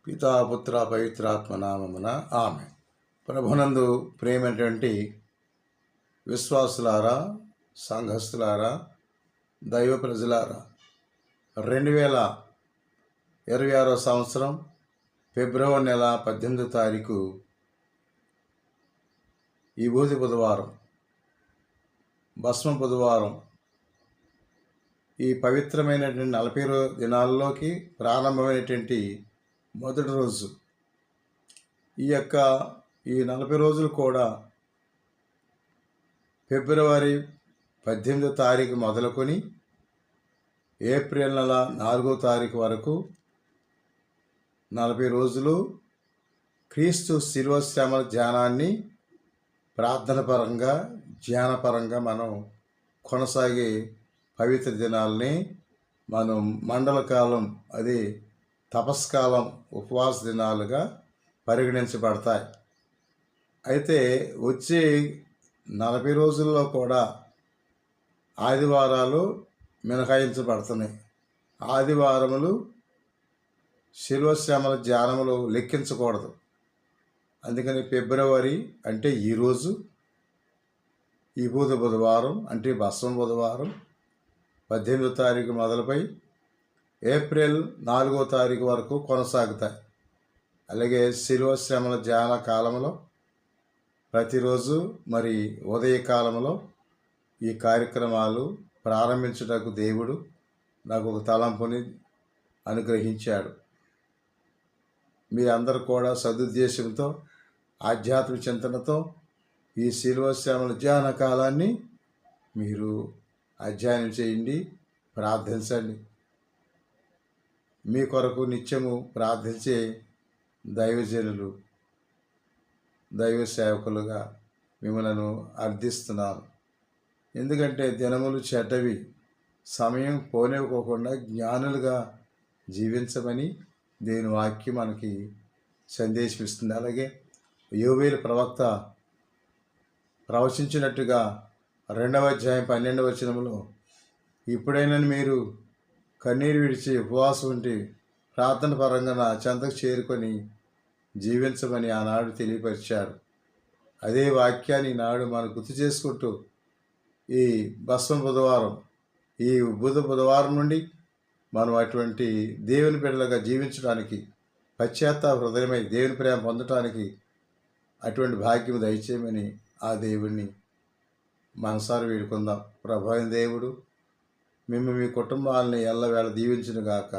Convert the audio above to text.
పితా పుత్ర పవిత్రాత్మ నామమున ఆమె. ప్రభునందు ప్రేమైనటువంటి విశ్వాసులారా, సంఘస్థులారా, దైవ ప్రజలారా, 2026 సంవత్సరం ఫిబ్రవరి నెల 18వ తారీఖు ఈ బూది బుధవారం, భస్మ బుధవారం, ఈ పవిత్రమైనటువంటి 40 దినాల్లోకి ప్రారంభమైనటువంటి మొదటి రోజు. ఈ 40 రోజులు కూడా ఫిబ్రవరి 18వ తారీఖు మొదలుకొని ఏప్రిల్ నెల 4వ తారీఖు వరకు 40 రోజులు క్రీస్తు శిలువ శ్రమల ధ్యానాన్ని ప్రార్థనపరంగా, ధ్యానపరంగా మనం కొనసాగే పవిత్ర దినాల్ని మనం మండల కాలం, అది తపస్కాలం, ఉపవాస దినాలుగా పరిగణించబడతాయి. అయితే వచ్చే 40 రోజుల్లో కూడా ఆదివారాలు మినహాయించబడుతున్నాయి. ఆదివారములు శిలువ శ్రమల ధ్యానములు లెక్కించకూడదు. అందుకని ఫిబ్రవరి అంటే ఈరోజు, ఈ బుధవారం అంటే భస్మ బుధవారం 18వ తారీఖు మొదలుపై ఏప్రిల్ 4వ తారీఖు వరకు కొనసాగుతాయి. అలాగే శిలువ శ్రమల ధ్యాన కాలంలో ప్రతిరోజు మరి ఉదయకాలంలో ఈ కార్యక్రమాలు ప్రారంభించుటకు దేవుడు నాకు ఒక తలంపుని అనుగ్రహించాడు. మీ అందరూ కూడా సదుద్దేశంతో, ఆధ్యాత్మిక చింతనతో ఈ శిలువ శ్రమల ధ్యాన కాలాన్ని మీరు అధ్యయనం చేయండి, ప్రార్థించండి. మీ కొరకు నిత్యము ప్రార్థించే దైవజనులు, దైవ సేవకులుగా మిమ్మలను అర్థిస్తున్నాను. ఎందుకంటే దినములు చెడ్డవి, సమయం పోనివ్వకోకుండా జ్ఞానులుగా జీవించమని దేవుని వాక్యం మనకి సందేశం ఇస్తుంది. అలాగే యోవేలు ప్రవక్త ప్రవచించినట్టుగా 2వ అధ్యాయం 12వ వచనంలో, ఇప్పుడైనా మీరు కన్నీరు విడిచి ఉపవాసం ఉండి ప్రార్థన పరంగా నా చెంతకు చేరుకొని జీవించమని ఆనాడు తెలియపరిచాడు. అదే వాక్యాన్ని నాడు మనం గుర్తు చేసుకుంటూ ఈ భస్మ బుధవారం, ఈ బుధవారం నుండి మనం అటువంటి దేవుని బిడ్డలుగా జీవించడానికి, పశ్చాత్తాప హృదయమై దేవుని ప్రేమ పొందటానికి అటువంటి భాగ్యం దయచేయమని ఆ దేవుణ్ణి మనసారి వేడుకుందాం. ప్రభు అయిన దేవుడు మిమ్మల్ని, మీ కుటుంబాలని ఎల్లవేళ దీవించును గాక.